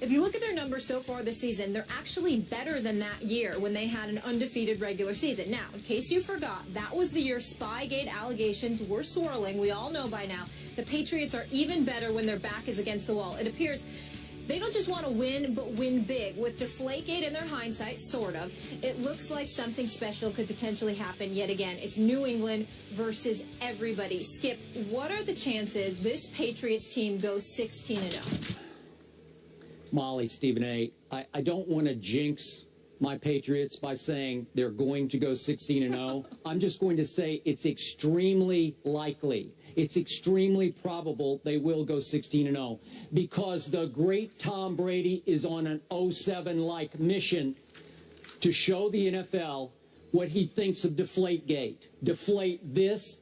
if you look at their numbers so far this season, they're actually better than that year when they had an undefeated regular season. Now, in case you forgot, that was the year Spygate allegations were swirling. We all know by now the Patriots are even better when their back is against the wall. It appears they don't just want to win, but win big. With Deflategate in their hindsight, sort of, it looks like something special could potentially happen yet again. It's New England versus everybody. Skip, what are the chances this Patriots team goes 16-0? Molly, Stephen A., I don't want to jinx my Patriots by saying they're going to go 16-0. I'm just going to say it's extremely likely. It's extremely probable they will go 16-0 because the great Tom Brady is on an 07-like mission to show the NFL what he thinks of Deflategate. Deflate this.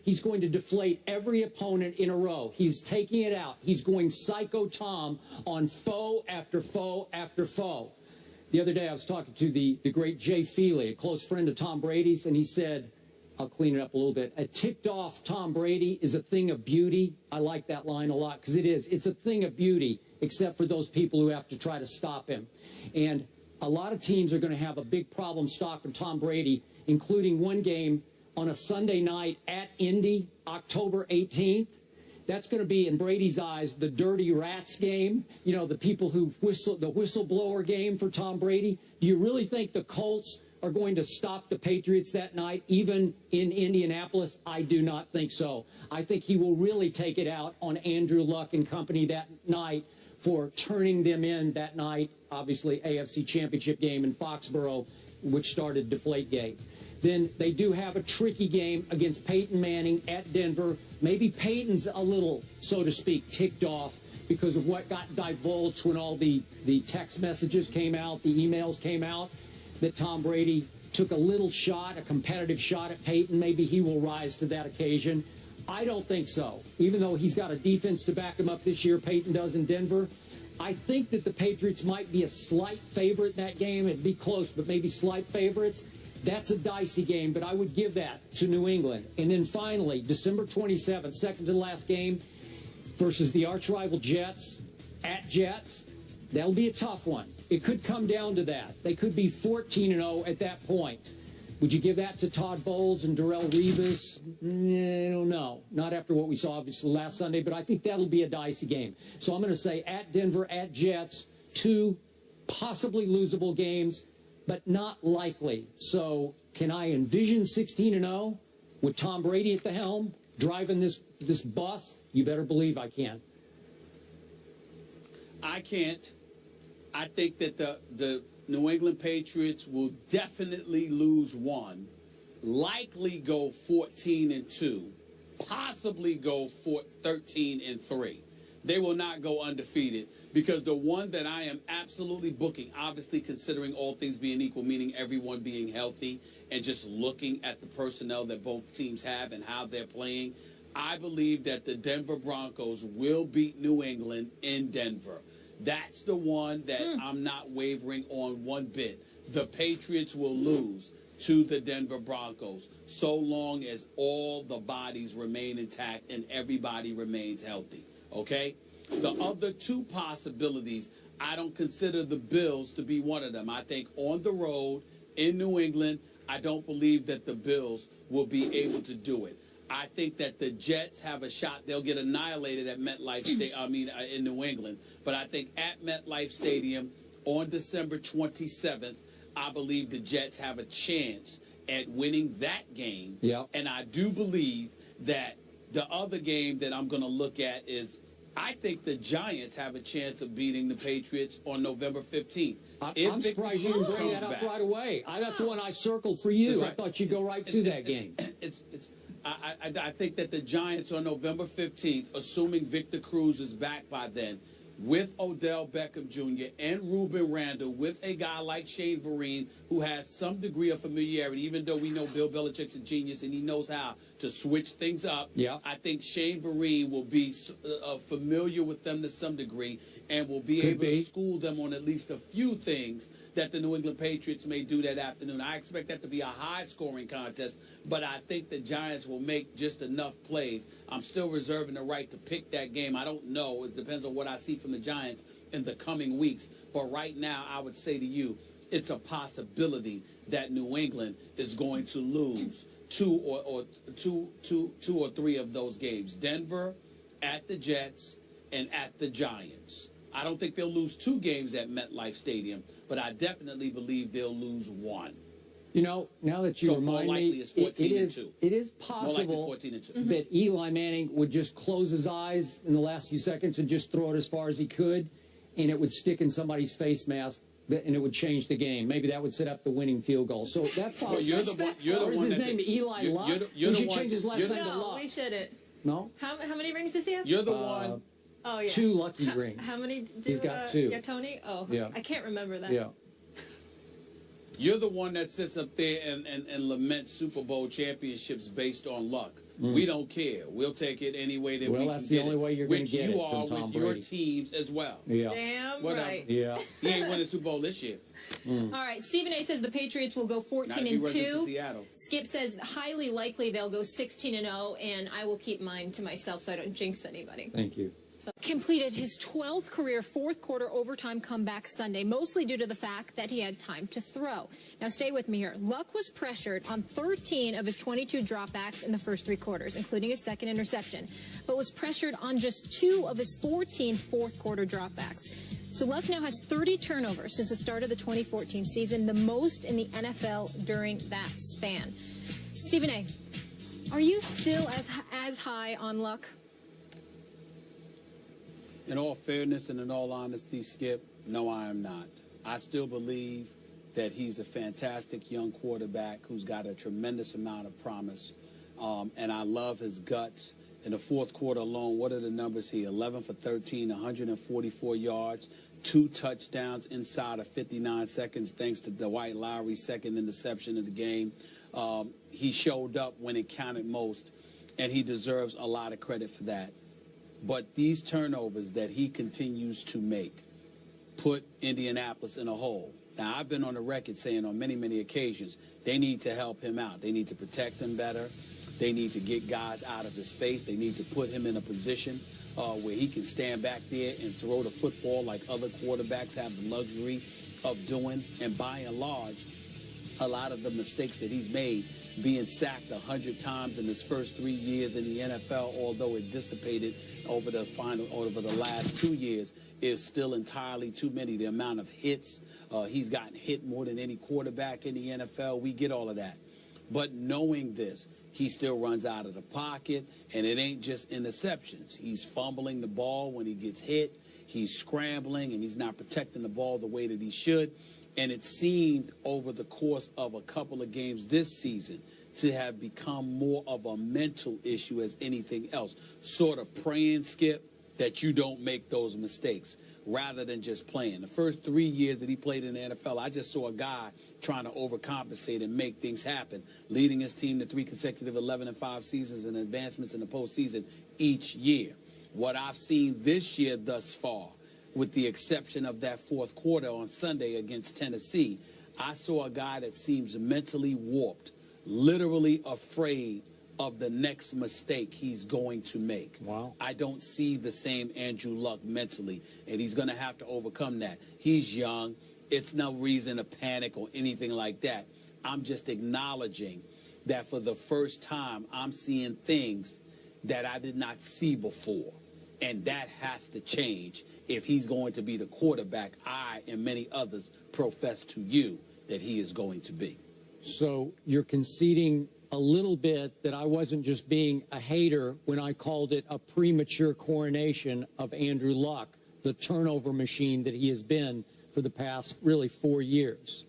He's going to deflate every opponent in a row. He's taking it out. He's going psycho Tom on foe after foe after foe. The other day I was talking to the great Jay Feely, a close friend of Tom Brady's, and he said, I'll clean it up a little bit. A ticked off Tom Brady is a thing of beauty. I like that line a lot because it is. It's a thing of beauty, except for those people who have to try to stop him. And a lot of teams are going to have a big problem stopping Tom Brady, including one game on a Sunday night at Indy, October 18th. That's going to be, in Brady's eyes, the dirty rats game. You know, the people who whistle, the whistleblower game for Tom Brady. Do you really think the Colts are going to stop the Patriots that night, even in Indianapolis? I do not think so. I think he will really take it out on Andrew Luck and company that night for turning them in that night. Obviously, AFC Championship game in Foxborough, which started Deflategate. Then they do have a tricky game against Peyton Manning at Denver. Maybe Peyton's a little, so to speak, ticked off because of what got divulged when all the text messages came out, the emails came out, that Tom Brady took a little shot, a competitive shot at Peyton. Maybe he will rise to that occasion. I don't think so. Even though he's got a defense to back him up this year, Peyton does in Denver. I think that the Patriots might be a slight favorite in that game. It'd be close, but maybe slight favorites. That's a dicey game, but I would give that to New England. And then finally, December 27th, second to last game, versus the arch-rival Jets at Jets. That'll be a tough one. It could come down to that. They could be 14-0 at that point. Would you give that to Todd Bowles and Darrelle Revis? I don't know. Not after what we saw, obviously, last Sunday, but I think that'll be a dicey game. So I'm going to say at Denver, at Jets, two possibly losable games, but not likely. So can I envision 16-0 with Tom Brady at the helm, driving this bus? You better believe I can. I can't. I think that the New England Patriots will definitely lose one, likely go 14-2, possibly go 13-3. They will not go undefeated because the one that I am absolutely booking, obviously considering all things being equal, meaning everyone being healthy and just looking at the personnel that both teams have and how they're playing, I believe that the Denver Broncos will beat New England in Denver. That's the one that I'm not wavering on one bit. The Patriots will lose to the Denver Broncos so long as all the bodies remain intact and everybody remains healthy, okay? The other two possibilities, I don't consider the Bills to be one of them. I think on the road in New England, I don't believe that the Bills will be able to do it. I think that the Jets have a shot. They'll get annihilated at MetLife Stadium, in New England. But I think at MetLife Stadium on December 27th, I believe the Jets have a chance at winning that game. Yep. And I do believe that the other game that I'm going to look at is I think the Giants have a chance of beating the Patriots on November 15th. I'm surprised you didn't bring that up right away. That's the one I circled for you. Right. I thought you'd go right to that game. I think that the Giants on November 15th, assuming Victor Cruz is back by then, with Odell Beckham Jr. and Ruben Randle, with a guy like Shane Vereen, who has some degree of familiarity, even though we know Bill Belichick's a genius and he knows how to switch things up. Yeah. I think Shane Vereen will be familiar with them to some degree. and will be Could able be. to school them on at least a few things that the New England Patriots may do that afternoon. I expect that to be a high-scoring contest, but I think the Giants will make just enough plays. I'm still reserving the right to pick that game. I don't know. It depends on what I see from the Giants in the coming weeks. But right now, I would say to you, it's a possibility that New England is going to lose two or three of those games. Denver, at the Jets, and at the Giants. I don't think they'll lose 2 games at MetLife Stadium, but I definitely believe they'll lose 1. You know, now that you So more remind likely me, it's 14-2. it is More likely possible 14-2. that Eli Manning would just close his eyes in the last few seconds and just throw it as far as he could, and it would stick in somebody's face mask, and it would change the game. Maybe that would set up the winning field goal. So that's possible. Well, you're the Or is one his that name Eli you're- Luck? you're We the should one- change his last you're the- name to No, Luck. we shouldn't. No? How many rings does he have? You're the one. Oh, yeah. 2 lucky rings. How many do He's got 2. Yeah, Tony? Oh, Yeah. I can't remember that. Yeah. You're the one that sits up there and laments Super Bowl championships based on luck. We don't care. We'll take it any way that we can get it. Well, that's the only way you're going to which get you it are from Tom with your Brady. teams as well. Yeah. Damn Whatever. right. Yeah. He ain't winning Super Bowl this year. All right, Stephen A. says the Patriots will go Not if he runs into 14-2. Seattle. Skip says highly likely they'll go 16-0, and I will keep mine to myself so I don't jinx anybody. Thank you. So, completed his 12th career fourth-quarter overtime comeback Sunday, mostly due to the fact that he had time to throw. Now, stay with me here. Luck was pressured on 13 of his 22 dropbacks in the first 3 quarters, including his second interception, but was pressured on just 2 of his 14 fourth-quarter dropbacks. So Luck now has 30 turnovers since the start of the 2014 season, the most in the NFL during that span. Stephen A., are you still as high on Luck? In all fairness and in all honesty, Skip, no, I am not. I still believe that he's a fantastic young quarterback who's got a tremendous amount of promise. And I love his guts. In the fourth quarter alone, what are the numbers here? 11 for 13, 144 yards, 2 touchdowns inside of 59 seconds, thanks to Dwight Lowry's second interception of the game. He showed up when it counted most, and he deserves a lot of credit for that. But these turnovers that he continues to make put Indianapolis in a hole. Now, I've been on the record saying on many, many occasions, they need to help him out. They need to protect him better. They need to get guys out of his face. They need to put him in a position where he can stand back there and throw the football like other quarterbacks have the luxury of doing. And by and large, a lot of the mistakes that he's made, being sacked 100 times in his first 3 years in the NFL, although it dissipated over the last 2 years, is still entirely too many. The amount of hits, he's gotten hit more than any quarterback in the NFL. We get all of that. But knowing this, he still runs out of the pocket, and it ain't just interceptions. He's fumbling the ball when he gets hit. He's scrambling, and he's not protecting the ball the way that he should. And it seemed over the course of a couple of games this season to have become more of a mental issue as anything else. Sort of praying, Skip, that you don't make those mistakes rather than just playing. The first 3 years that he played in the NFL, I just saw a guy trying to overcompensate and make things happen, leading his team to 3 consecutive 11-5 seasons and advancements in the postseason each year. What I've seen this year thus far, with the exception of that fourth quarter on Sunday against Tennessee, I saw a guy that seems mentally warped, literally afraid of the next mistake he's going to make. Wow. I don't see the same Andrew Luck mentally, and he's going to have to overcome that. He's young. It's no reason to panic or anything like that. I'm just acknowledging that for the first time, I'm seeing things that I did not see before, and that has to change if he's going to be the quarterback I and many others profess to you that he is going to be. So you're conceding a little bit that I wasn't just being a hater when I called it a premature coronation of Andrew Luck, the turnover machine that he has been for the past, really, 4 years.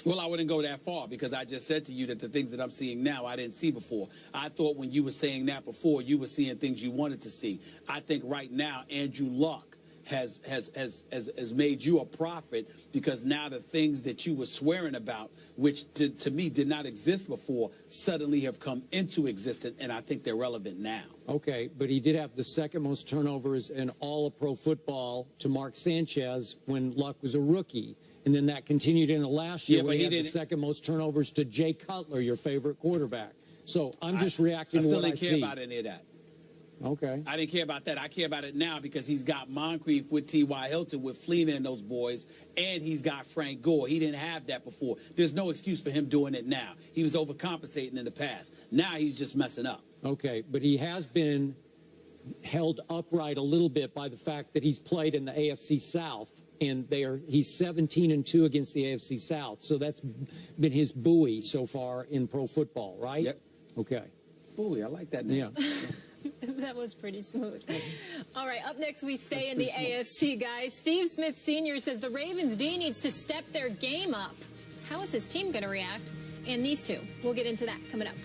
Well, I wouldn't go that far because I just said to you that the things that I'm seeing now I didn't see before. I thought when you were saying that before, you were seeing things you wanted to see. I think right now Andrew Luck has made you a prophet, because now the things that you were swearing about, which to me did not exist before, suddenly have come into existence, and I think they're relevant now. Okay, but he did have the second most turnovers in all of pro football to Mark Sanchez when Luck was a rookie. And then that continued into last year, where he had the second most turnovers to Jay Cutler, your favorite quarterback. So I'm just reacting to what I see. I still didn't care about any of that. Okay. I didn't care about that. I care about it now because he's got Moncrief with T.Y. Hilton, with Fleener and those boys, and he's got Frank Gore. He didn't have that before. There's no excuse for him doing it now. He was overcompensating in the past. Now he's just messing up. Okay, but he has been held upright a little bit by the fact that he's played in the AFC South, and he's 17-2 against the AFC South. So that's been his buoy so far in pro football, right? Yep. Okay. Buoy, I like that name. Yeah. That was pretty smooth. All right, up next we stay in the AFC, guys. Steve Smith Sr. says the Ravens D needs to step their game up. How is his team going to react? And these two, we'll get into that coming up.